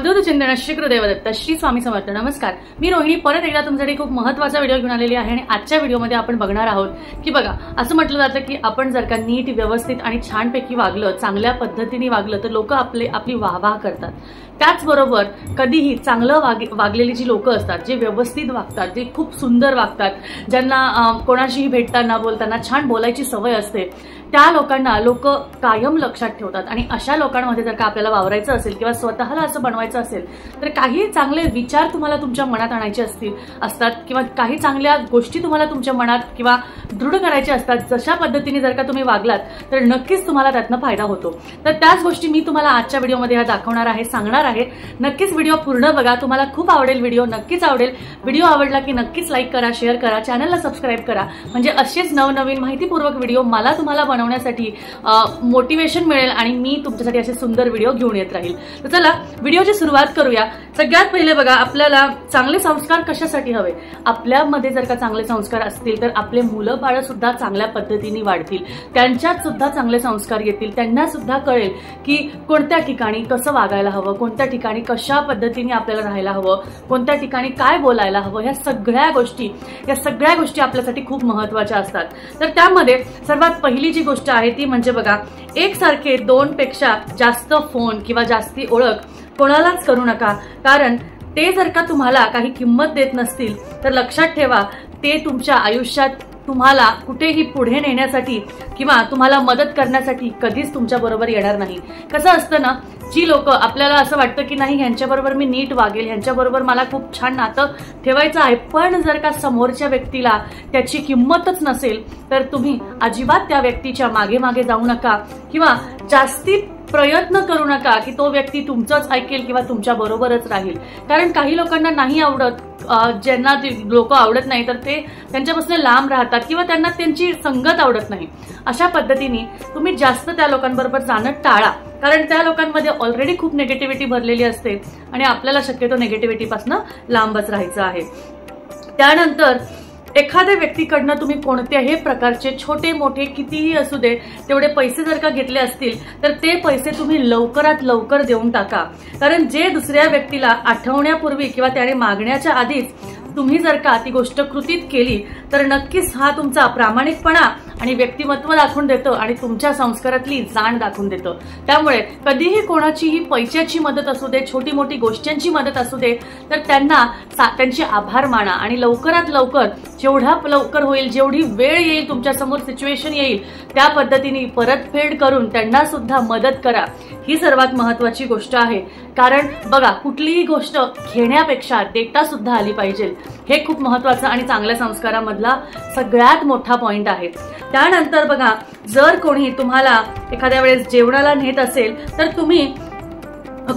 अवधूत चिंतन श्री गुरुदेवदत्त श्री स्वामी समर्थ। नमस्कार, मी रोहिणी परत एकदा तुमच्यासाठी खूप महत्त्वाचा व्हिडिओ घेऊन आलेली आहे आणि आजच्या व्हिडिओमध्ये आपण बघणार आहोत की बघा, असं म्हटलं जातं की आपण जर का नीट व्यवस्थित आणि छानपैकी वागलं, चांगल्या पद्धतीने वागलं तर लोक आपली वाहवाह करतात। त्याचबरोबर कधीही चांगलं वागलेली जी लोक असतात, जे व्यवस्थित वागतात, जे खूप सुंदर वागतात, ज्यांना कोणाशीही भेटताना बोलताना छान बोलायची सवय असते, त्या लोकांना लोक कायम लक्षात ठेवतात। आणि अशा लोकांमध्ये जर का आपल्याला वावरायचं असेल किंवा स्वतःला असं बनवायचं असेल तर काही चांगले विचार तुम्हाला तुमच्या मनात आणायचे असतात किंवा काही चांगल्या गोष्टी तुम्हाला तुमच्या मनात किंवा दृढ करायच्या असतात। जशा पद्धतीने जर का तुम्ही वागलात तर नक्कीच तुम्हाला त्यातनं फायदा होतो। तर त्याच गोष्टी मी तुम्हाला आजच्या व्हिडिओमध्ये दाखवणार आहे, सांगणार आहे। नक्कीच व्हिडिओ पूर्ण बघा, तुम्हाला खूप आवडेल, व्हिडिओ नक्कीच आवडेल। व्हिडिओ आवडला की नक्कीच लाईक करा, शेअर करा, चॅनलला सबस्क्राईब करा, म्हणजे असेच नवनवीन माहितीपूर्वक व्हिडिओ मला तुम्हाला बनवण्यासाठी मोटिवेशन मिळेल आणि मी तुमच्यासाठी असे सुंदर व्हिडिओ घेऊन येत राहील। तर चला व्हिडिओची सुरुवात करूया। सगळ्यात पहिले बघा, आपल्याला चांगले संस्कार कशासाठी हवे? आपल्यामध्ये जर का चांगले संस्कार असतील तर आपले मुलं बाळ सुद्धा चांगल्या पद्धतीने वाढतील, त्यांच्यात सुद्धा चांगले संस्कार येतील, त्यांना सुद्धा कळेल की कोणत्या ठिकाणी कसं वागायला हवं, कोणत्या ठिकाणी कशा पद्धतीने आपल्याला राहायला हवं, कोणत्या ठिकाणी काय बोलायला हवं। या सगळ्या गोष्टी आपल्यासाठी खूप महत्त्वाच्या असतात। तर त्यामध्ये सर्वात पहिली जी गोष्ट आहे ती म्हणजे बघा, एकसारखे 2 पेक्षा जास्त फोन किंवा जास्ती ओळख कोणालाच करू नका, कारण ते जर का तुम्हाला काही किंमत देत नसतील तर लक्षात ठेवा, ते तुमच्या आयुष्यात तुम्हाला कुठेही पुढे नेण्यासाठी किंवा तुम्हाला मदत करण्यासाठी कधीच तुमच्या बरोबर येणार नाही। कसं असतं ना, जी लोक आपल्याला असं वाटतं की नाही ह्यांच्याबरोबर मी नीट वागेल, ह्यांच्याबरोबर मला खूप छान नातं ठेवायचं आहे, पण जर का समोरच्या व्यक्तीला त्याची किंमतच नसेल तर तुम्ही अजिबात त्या व्यक्तीच्या मागे मागे जाऊ नका किंवा जास्ती प्रयत्न करू नका की तो व्यक्ती तुमचंच ऐकेल किंवा तुमच्या बरोबरच राहील। कारण काही लोकांना नाही आवडत, ज्यांना ते लोक आवडत नाही तर ते त्यांच्यापासून लांब राहतात किंवा त्यांना त्यांची संगत आवडत नाही। अशा पद्धतीने तुम्ही जास्त त्या लोकांबरोबर जाणं टाळा, कारण त्या लोकांमध्ये ऑलरेडी खूप निगेटिव्हिटी भरलेली असते आणि आपल्याला शक्यतो निगेटिव्हिटीपासून लांबच राहायचं आहे। त्यानंतर एखाद्या व्यक्तीकडनं तुम्ही कोणत्याही प्रकारचे छोटे मोठे कितीही असू दे तेवढे पैसे जर का घेतले असतील तर ते पैसे तुम्ही लवकरात लवकर देऊन टाका, कारण जे दुसऱ्या व्यक्तीला आठवण्यापूर्वी किंवा त्याने मागण्याच्या आधीच तुम्ही जर का ती गोष्ट कृतीत केली तर नक्कीच हा तुमचा प्रामाणिकपणा आणि व्यक्तिमत्व दाखवून देतो आणि तुमच्या संस्कारातली जाण दाखवून देतो। त्यामुळे कधीही कोणाचीही पैशाची मदत असू दे, छोटी मोठी गोष्टींची मदत असू दे, तर त्यांचे आभार माना आणि लवकरात लवकर, जेवढा लवकर होईल, जेवढी वेळ येईल, तुमच्या समोर सिच्युएशन येईल त्या पद्धतीने परतफेड करून त्यांना सुद्धा मदत करा। ही सर्वात महत्त्वाची गोष्ट आहे, कारण बघा, कुठलीही गोष्ट घेण्यापेक्षा देता सुद्धा आली पाहिजे, हे खूप महत्त्वाचं आणि चांगल्या संस्कारामधला सगळ्यात मोठा पॉइंट आहे। त्यानंतर बघा, जर कोणी तुम्हाला एखाद्या वेळेस जेवणाला नेत असेल तर तुम्ही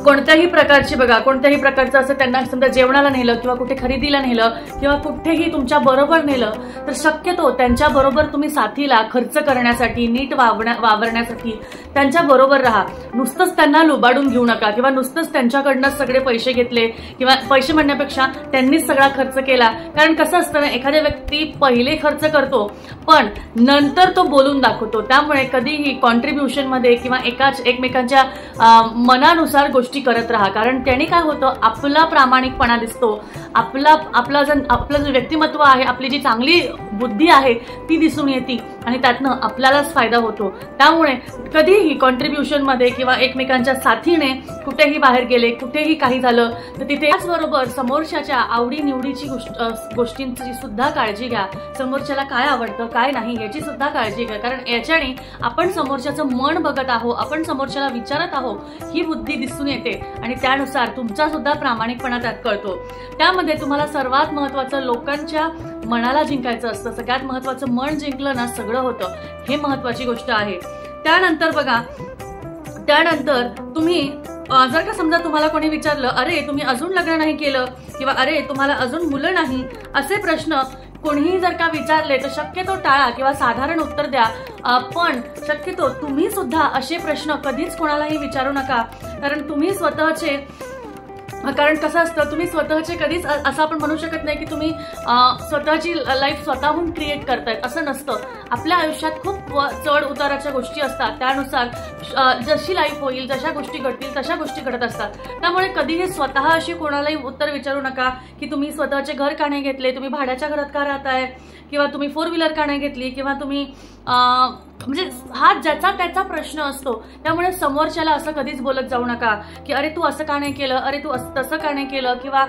कोणत्याही प्रकारचं असं त्यांना समजा जेवणाला नेलं किंवा कुठे खरेदीला नेलं किंवा कुठेही तुमच्या बरोबर नेलं तर शक्यतो त्यांच्या बरोबर तुम्ही साथीला खर्च करण्यासाठी, नीट वावरण्यासाठी त्यांच्या बरोबर राहा। नुसतंच त्यांना लुबाडून घेऊ नका किंवा नुसतंच त्यांच्याकडनं सगळे पैसे घेतले किंवा पैसे म्हणण्यापेक्षा त्यांनीच सगळा खर्च केला, कारण कसं असतं ना, एखाद्या व्यक्ती पहिले खर्च करतो पण नंतर तो बोलून दाखवतो। त्यामुळे कधीही कॉन्ट्रीब्युशन मध्ये किंवा एकमेकांच्या मनानुसार गोष्टी करत राहा, कारण त्याने काय होतं, आपला प्रामाणिकपणा दिसतो, आपलं जे व्यक्तिमत्व आहे, आपली जी चांगली बुद्धी आहे ती दिसून येते आणि त्यातनं आपल्यालाच फायदा होतो। त्यामुळे कधीही कॉन्ट्रीब्युशन मध्ये किंवा एकमेकांच्या साथीने कुठेही बाहेर गेले, कुठेही काही झालं तर तिथे त्याचबरोबर समोरच्याच्या आवडीनिवडीची गोष्टींची सुद्धा काळजी घ्या। समोरच्याला काय आवडतं काय नाही याची सुद्धा काळजी घ्या, कारण याच्याने आपण समोरच्याचं मन बघत आहोत, आपण समोरच्याला विचारत आहोत ही बुद्धी दिसून येते आणि त्यानुसार तुमचा सुद्धा प्रामाणिकपणा त्यात कळतो। त्यामध्ये तुम्हाला सर्वात महत्त्वाचं लोकांच्या मनाला जिंकायचं असतं, सगळ्यात महत्त्वाचं मन जिंकलं ना सगळं होतं, हे महत्त्वाची गोष्ट आहे। त्यानंतर बघा, तुम्ही जर का समजा तुम्हाला कोणी विचारलं, अरे तुम्ही अजून लग्न नाही केलं किंवा अरे तुम्हाला अजून मुलं नाही, असे प्रश्न कोणीही जर का विचारले तर शक्यतो टाळा किंवा साधारण उत्तर द्या, पण शक्यतो तुम्ही सुद्धा असे प्रश्न कधीच कोणालाही विचारू नका, कारण तुम्ही स्वतःचे कारण कसं असतं, तुम्ही स्वतःचे कधीच असं आपण म्हणू शकत नाही की तुम्ही स्वतःची लाईफ स्वतःहून क्रिएट करतायत, असं नसतं. आपल्या आयुष्यात खूप चढ उताराच्या गोष्टी असतात, त्यानुसार जशी लाईफ होईल, जशा गोष्टी घडतील तशा गोष्टी घडत असतात. त्यामुळे कधीही स्वतः अशी कोणालाही उत्तर विचारू नका की तुम्ही स्वतःचे घर का नाही घेतले, तुम्ही भाड्याच्या घरात का राहताय, किंवा तुम्ही 4 व्हीलर का नाही घेतली, किंवा तुम्ही म्हणजे हा ज्याचा त्याचा प्रश्न असतो. त्यामुळे समोरच्याला असं कधीच बोलत जाऊ नका की अरे तू असं का नाही केलं, अरे तू तसं का नाही केलं, किंवा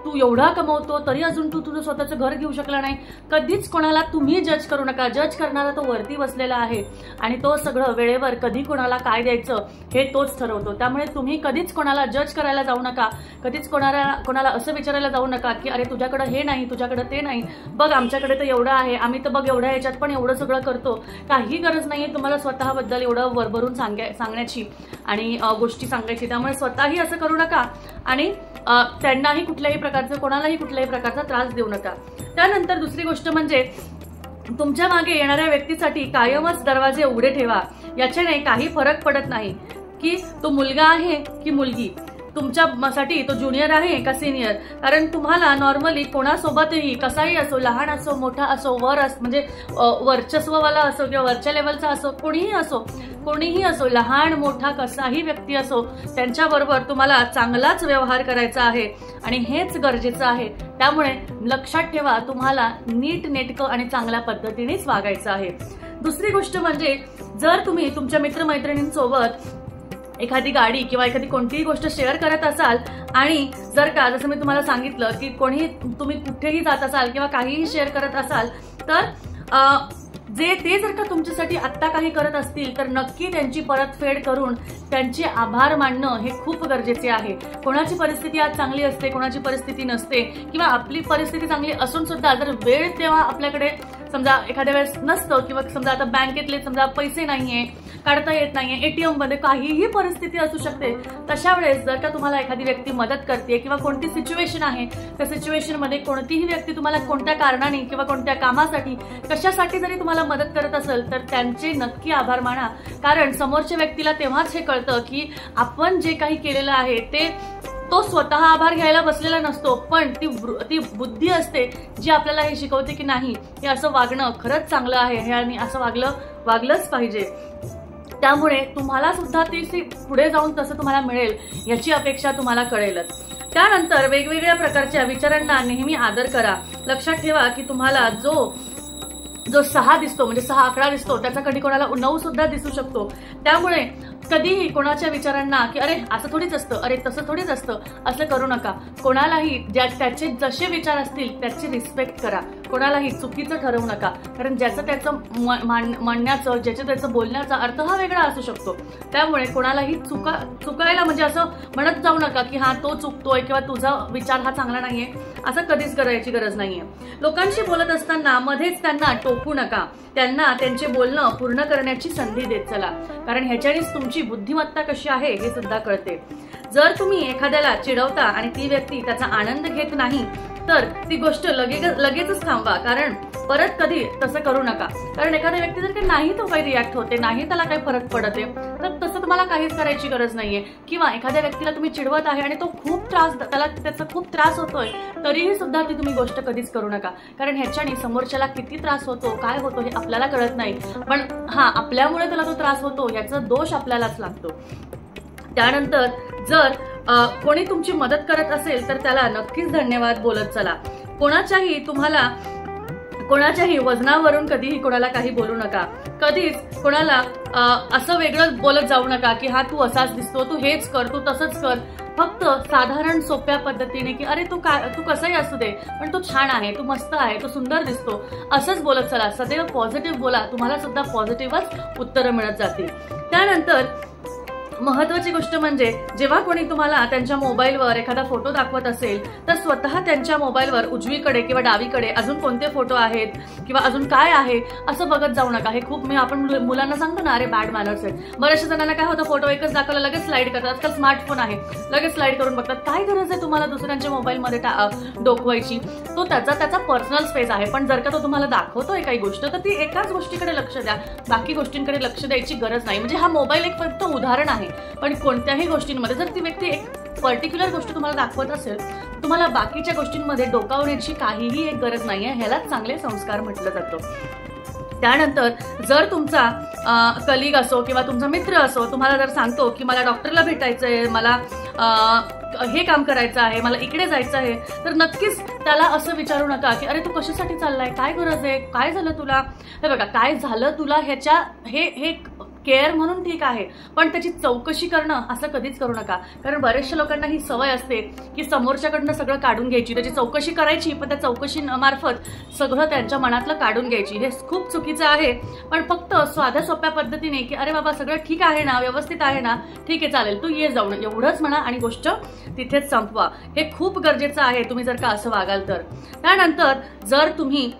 तू एवढा कमवतो तरी अजून तू तुझं स्वतःचं घर घेऊ शकला नाही. कधीच कोणाला तुम्ही जज करू नका. जज करणारा तो वरती बसलेला आहे आणि तो सगळं वेळेवर कधी कोणाला काय द्यायचं हे तोच ठरवतो. त्यामुळे तुम्ही कधीच कोणाला जज करायला जाऊ नका. कधीच कोणाला असं विचारायला जाऊ नका की अरे तुझ्याकडे हे नाही, तुझ्याकडे ते नाही, बघ आमच्याकडे तर एवढं आहे, आम्ही तर बघ एवढ्या याच्यात पण एवढं सगळं करतो. ही गरज नाहीये तुम्हाला स्वतःबद्दल एवढं वरभरून सांगण्याची आणि गोष्टी सांगायची. त्यामुळे स्वतःही असं करू नका आणि त्यांनाही कुठल्याही प्रकारचं, कोणालाही कुठल्याही प्रकारचा त्रास देऊ नका. त्यानंतर दुसरी गोष्ट म्हणजे तुमच्या मागे येणाऱ्या व्यक्तीसाठी कायमच दरवाजे उघडे ठेवा. याच्याने काही फरक पडत नाही की तो मुलगा आहे की मुलगी, तुमच्यासाठी तो ज्युनियर आहे का सिनियर. कारण तुम्हाला नॉर्मली कोणासोबतही कसाही असो, लहान असो मोठा असो, म्हणजे वर्चस्ववाला असो किंवा वरच्या लेवलचा असो, कोणीही असो, लहान मोठा कसाही व्यक्ती असो, त्यांच्याबरोबर तुम्हाला चांगलाच व्यवहार करायचा आहे आणि हेच गरजेचं आहे. त्यामुळे लक्षात ठेवा, तुम्हाला नीट नेटकं आणि चांगल्या पद्धतीनेच वागायचं आहे. दुसरी गोष्ट म्हणजे जर तुम्ही तुमच्या मित्रमैत्रिणींसोबत एखादी गाडी किंवा एखादी कोणतीही गोष्ट शेअर करत असाल आणि जर का जसं मी तुम्हाला सांगितलं की तुम्ही कुठेही जात असाल किंवा काहीही शेअर करत असाल तर ते जर का तुमच्यासाठी आत्ता काही करत असतील तर नक्की त्यांची परतफेड करून त्यांचे आभार मानणं हे खूप गरजेचे आहे. कोणाची परिस्थिती आज चांगली असते, कोणाची परिस्थिती नसते, किंवा आपली परिस्थिती चांगली असून सुद्धा जर वेळ तेव्हा आपल्याकडे समजा एखाद्या वेळेस नसतं, किंवा समजा आता बँकेतले समजा पैसे नाहीये, काढता येत नाहीये, एटीएम मध्ये काहीही परिस्थिती असू शकते, तशा वेळेस जर का तुम्हाला एखादी व्यक्ती मदत करते किंवा कोणती सिच्युएशन आहे त्या सिच्युएशन मध्ये कोणतीही व्यक्ती तुम्हाला कोणत्या कारणाने किंवा कोणत्या कामासाठी कशासाठी जरी तुम्हाला मदत करत असेल तर त्यांचे नक्की आभार माना. कारण समोरच्या व्यक्तीला तेव्हाच हे कळतं की आपण जे काही केलेलं आहे तो स्वतः आभार घ्यायला बसलेला नसतो, पण ती बुद्धी असते जी आपल्याला हे शिकवते की नाही, हे असं वागणं खरंच चांगलं आहे हे आणि असं वागलंच पाहिजे. त्यामुळे तुम्हाला सुद्धा ती पुढे जाऊन तसं तुम्हाला मिळेल याची अपेक्षा तुम्हाला कळेलच. त्यानंतर वेगवेगळ्या प्रकारच्या विचारांना नेहमी आदर करा. लक्षात ठेवा की तुम्हाला जो 6 दिसतो म्हणजे 6 आकडा दिसतो त्याचा कधी कोणाला 9 सुद्धा दिसू शकतो. त्यामुळे कधीही कोणाच्या विचारांना की अरे असं थोडीच असतं, अरे तसं थोडीच असतं असं करू नका. कोणालाही त्याचे जसे विचार असतील त्याची रिस्पेक्ट करा. कोणालाही चुकीचं ठरवू नका. कारण ज्याचं त्याचं म्हणण्याचं, ज्याचं त्याचं बोलण्याचा अर्थ हा वेगळा असू शकतो. त्यामुळे कोणालाही चुकायला म्हणजे असं म्हणत जाऊ नका की हा तो चुकतोय किंवा तुझा विचार हा चांगला नाहीये, असं कधीच करायची गरज नाहीये. लोकांशी बोलत असताना मध्येच त्यांना टोकू नका. त्यांना त्यांचे बोलणं पूर्ण करण्याची संधी देत चला. कारण ह्याच्यानेच तुमची बुद्धिमत्ता कशी आहे हे सुद्धा कळते. जर तुम्ही एखाद्याला चिडवता आणि ती व्यक्ती त्याचा आनंद घेत नाही तर ती गोष्ट लगेचच थांबवा. कारण परत कधी तसं करू नका. कारण एखाद्या व्यक्ती जर काही नाही तो काही रिॲक्ट होते, नाही त्याला काही फरक पडते, तर तसं तुम्हाला काहीच करायची गरज नाहीये. किंवा एखाद्या व्यक्तीला तुम्ही चिडवत आहे आणि तो त्याचा खूप त्रास होतोय तरीही सुद्धा ती तुम्ही गोष्ट कधीच करू नका. कारण ह्याच्याने समोरच्याला किती त्रास होतो, काय होतो हे आपल्याला कळत नाही, पण आपल्यामुळे त्याला तो त्रास होतो याचा दोष आपल्यालाच लागतो. त्यानंतर जर कोणी तुमची मदत करत असेल तर त्याला नक्कीच धन्यवाद बोलत चला. कोणाच्याही वजनावरून कधीही कोणाला काही बोलू नका. कधीच कोणाला असं वेगळं बोलत जाऊ नका की हा तू असाच दिसतो, तू हेच कर, तू तसंच कर. फक्त साधारण सोप्या पद्धतीने की अरे तू कसंही असू दे पण तू छान आहे, तू मस्त आहे, तू सुंदर दिसतो असंच बोलत चला. सदैव पॉझिटिव्ह बोला, तुम्हाला सुद्धा पॉझिटिव्हच उत्तरं मिळत जातील. त्यानंतर महत्वाची गोष्ट म्हणजे जेव्हा कोणी तुम्हाला त्यांच्या मोबाईलवर एखादा फोटो दाखवत असेल तर स्वतः त्यांच्या मोबाईलवर उजवीकडे किंवा डावीकडे अजून कोणते फोटो आहेत किंवा अजून काय आहे असं बघत जाऊ नका. हे खूप आपण मुलांना सांगतो ना, अरे बॅड मॅनर्स आहेत. बऱ्याचशा जणांना काय होतं, फोटो एकच दाखवला लगेच स्लाइड करतात. आजकाल स्मार्टफोन आहे, लगेच स्लाइड करून बघतात. काय गरज आहे तुम्हाला दुसऱ्यांच्या मोबाईलमध्ये डोकवायची? तो त्याचा पर्सनल स्पेस आहे. पण जर का तो तुम्हाला दाखवतोय काही गोष्ट तर ती एकाच गोष्टीकडे लक्ष द्या, बाकी गोष्टींकडे लक्ष द्यायची गरज नाही. म्हणजे हा मोबाईल एक फक्त उदाहरण आहे, पण कोणत्याही गोष्टींमध्ये जर ती व्यक्ती पर्टिक्युलर गोष्ट तुम्हाला दाखवत असेल, तुम्हाला बाकीच्या गोष्टींमध्ये डोकावण्याची काहीही एक गरज नाहीये. ह्यालाच चांगले संस्कार म्हटलं जातं. त्यानंतर जर तुमचा कलिग असो किंवा तुमचा मित्र असो तुम्हाला जर सांगतो की मला डॉक्टरला भेटायचंय, मला हे काम करायचं आहे, मला इकडे जायचं आहे, तर नक्कीच त्याला असं विचारू नका की अरे तू कशासाठी चाललाय, काय गरज आहे, काय झालं तुला. हे बघा, काय झालं तुला ह्याच्या हे केअर म्हणून ठीक आहे, पण त्याची चौकशी करणं असं कधीच करू नका. कारण बऱ्याचशा लोकांना ही सवय असते की समोरच्याकडनं सगळं काढून घ्यायची, त्याची चौकशी करायची, पण त्या चौकशी मार्फत सगळं त्यांच्या मनातलं काढून घ्यायची. हे खूप चुकीचं आहे. पण फक्त साध्या सोप्या पद्धतीने की अरे बाबा सगळं ठीक आहे ना, व्यवस्थित आहे ना, ठीक आहे चालेल तू ये जाऊन, एवढंच म्हणा आणि गोष्ट तिथेच संपवा. हे खूप गरजेचं आहे तुम्ही जर का असं वागाल तर. त्यानंतर जर तुम्ही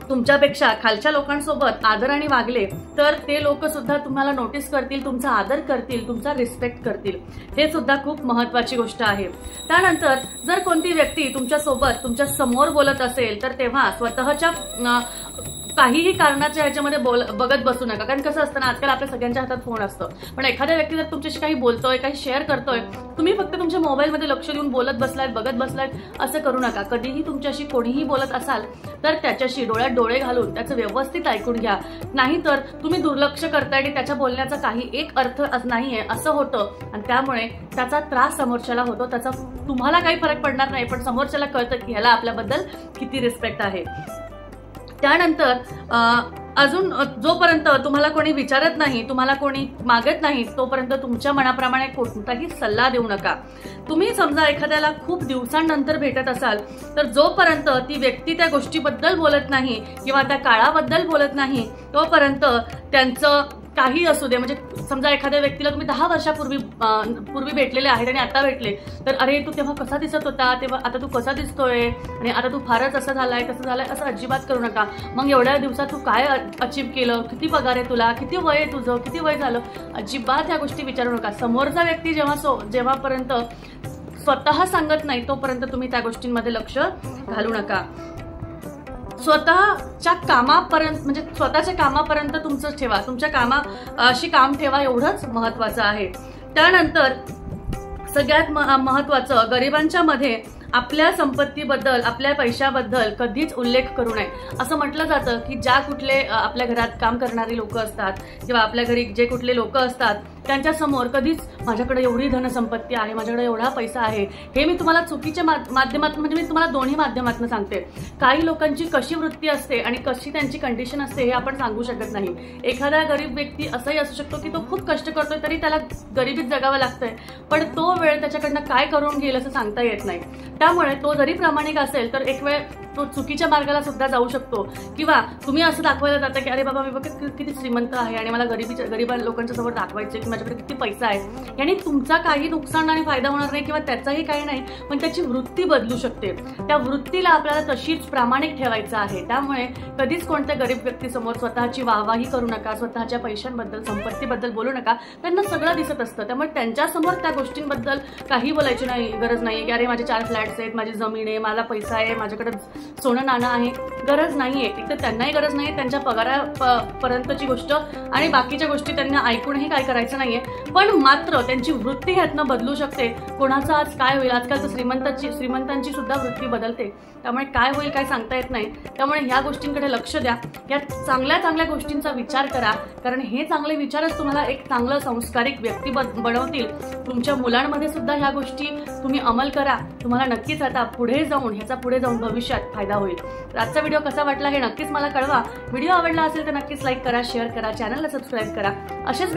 तुमच्यापेक्षा खालच्या लोकांसोबत आदराने वागले तर ते लोक सुद्धा तुम्हाला नोटीस करतील, तुमचा आदर करतील, तुमचा रिस्पेक्ट करतील. हे सुद्धा खूप महत्त्वाची गोष्ट आहे. त्यानंतर जर कोणती व्यक्ती तुमच्यासोबत तुमच्या समोर बोलत असेल तर तेव्हा स्वतःच्या काहीही कारणाच्या ह्याच्यामध्ये बघत बसू नका. कारण कसं असतं ना, आजकाल आपल्या सगळ्यांच्या हातात फोन असतो, पण एखाद्या व्यक्ती जर तुमच्याशी काही बोलतोय, काही शेअर करतोय, तुम्ही फक्त तुमच्या मोबाईलमध्ये लक्ष देऊन बोलत बसलायत, बघत बसलायत, असं करू नका. कधीही तुमच्याशी कोणीही बोलत असाल तर त्याच्याशी डोळ्यात डोळे घालून त्याचं व्यवस्थित ऐकून घ्या. नाहीतर तुम्ही दुर्लक्ष करताय आणि त्याच्या बोलण्याचा काही एक अर्थ नाहीये असं होतं आणि त्यामुळे त्याचा त्रास समोरच्याला होतो. त्याचा तुम्हाला काही फरक पडणार नाही, पण समोरच्याला कळतं की ह्याला आपल्याबद्दल किती रिस्पेक्ट आहे. त्यानंतर अजून जोपर्यंत तुम्हाला कोणी विचारत नाही, तुम्हाला कोणी मागत नाही, तोपर्यंत तुमच्या मनाप्रमाणे कोणताही सल्ला देऊ नका. तुम्ही समजा एखाद्याला खूप दिवसांनंतर भेटत असाल तर जोपर्यंत ती व्यक्ती त्या गोष्टीबद्दल बोलत नाही किंवा त्या काळाबद्दल बोलत नाही तोपर्यंत त्यांचं काही असू दे, म्हणजे समजा एखाद्या व्यक्तीला तुम्ही 10 वर्षापूर्वी भेटलेले आहेत आणि आता भेटले तर अरे तू तेव्हा कसा दिसत होता, तेव्हा आता तू कसा दिसतोय आणि आता तू फारच असं झालाय तसं झालाय, असं अजिबात करू नका. मग एवढ्या दिवसात तू काय अचीव केलं, किती पगार आहे तुला, किती वय आहे तुझं, किती वय झालं, अजिबात ह्या गोष्टी विचारू नका. समोरचा व्यक्ती जेव्हापर्यंत स्वतः सांगत नाही तोपर्यंत तुम्ही त्या गोष्टींमध्ये लक्ष घालू नका. स्वतःच्या कामापर्यंत, म्हणजे स्वतःच्या कामापर्यंत तुमचं ठेवा, तुमच्या कामाशी काम ठेवा, एवढंच महत्वाचं आहे. त्यानंतर सगळ्यात महत्वाचं, गरिबांच्या मध्ये आपल्या संपत्तीबद्दल, आपल्या पैशाबद्दल कधीच उल्लेख करू नये. असं म्हटलं जातं की ज्या कुठले आपल्या घरात काम करणारी लोक असतात किंवा आपल्या घरी जे कुठले लोक असतात त्यांच्यासमोर कधीच माझ्याकडे एवढी धनसंपत्ती आहे, माझ्याकडे एवढा पैसा आहे, हे मी तुम्हाला चुकीच्या माध्यमातून, म्हणजे मी तुम्हाला दोन्ही माध्यमातून सांगते. काही लोकांची कशी वृत्ती असते आणि कशी त्यांची कंडिशन असते हे आपण सांगू शकत नाही. एखादा गरीब व्यक्ती असाही असू शकतो की तो खूप कष्ट करतोय तरी त्याला गरिबीत जगावं लागतंय, पण तो वेळ त्याच्याकडनं काय करून घेईल असं सांगता येत नाही. त्यामुळे तो जरी प्रामाणिक असेल तर एक वेळ तो चुकीच्या मार्गाला सुद्धा जाऊ शकतो. किंवा तुम्ही असं दाखवायला जाता की अरे बाबा मी बघ किती श्रीमंत आहे आणि मला गरीब लोकांच्या समोर दाखवायचं की माझ्याकडे किती पैसा आहे, याने तुमचा काही नुकसान आणि फायदा होणार नाही किंवा त्याचाही काही नाही, पण त्याची वृत्ती बदलू शकते. त्या वृत्तीला आपल्याला तशीच प्रामाणिक ठेवायचं आहे. त्यामुळे कधीच कोणत्या गरीब व्यक्तीसमोर स्वतःची वाहवाही करू नका, स्वतःच्या पैशांबद्दल, संपत्तीबद्दल बोलू नका. त्यांना सगळं दिसत असतं, त्यामुळे त्यांच्यासमोर त्या गोष्टींबद्दल काही बोलायची गरज नाही की अरे माझे 4 फ्लॅट्स आहेत, माझी जमीन आहे, माझा पैसा आहे, माझ्याकडे सोनं नाणं आहे. गरज नाहीये. एक तर त्यांनाही गरज नाहीये, त्यांच्या पगारापर्यंतची गोष्ट आणि बाकीच्या गोष्टी त्यांना ऐकूनही काय करायचं नाहीये, पण मात्र त्यांची वृत्ती ह्यातनं बदलू शकते. कोणाचं आज काय होईल, आजकाल तर श्रीमंतांची सुद्धा वृत्ती बदलते, त्यामुळे काय होईल काय सांगता येत नाही. त्यामुळे ह्या गोष्टींकडे लक्ष द्या, या चांगल्या गोष्टींचा विचार करा, कारण हे चांगले विचारच तुम्हाला एक चांगलं संस्कारिक व्यक्ती बनवतील. तुमच्या मुलांमध्ये सुद्धा ह्या गोष्टी तुम्ही अंमल करा, तुम्हाला नक्कीच आता पुढे जाऊन भविष्यात फायदा होईल. आजचा व्हिडिओ कसा वाटला हे नक्कीच मला कळवा. व्हिडिओ आवडला असेल तर नक्कीच लाईक करा, शेअर करा, चॅनलला सबस्क्राईब करा. अशाच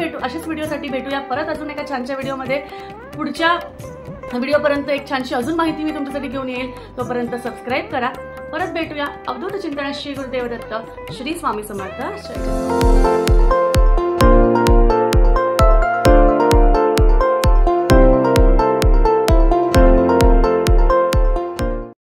व्हिडिओसाठी भेटूया परत अजून एका छानशा व्हिडिओमध्ये. पुढच्या व्हिडिओपर्यंत एक छानशी अजून माहिती मी तुमच्यासाठी घेऊन येईल. तोपर्यंत सबस्क्राईब करा. परत भेटूया. अवधूत चिंतन श्री गुरुदेव दत्त. श्री स्वामी समर्थ.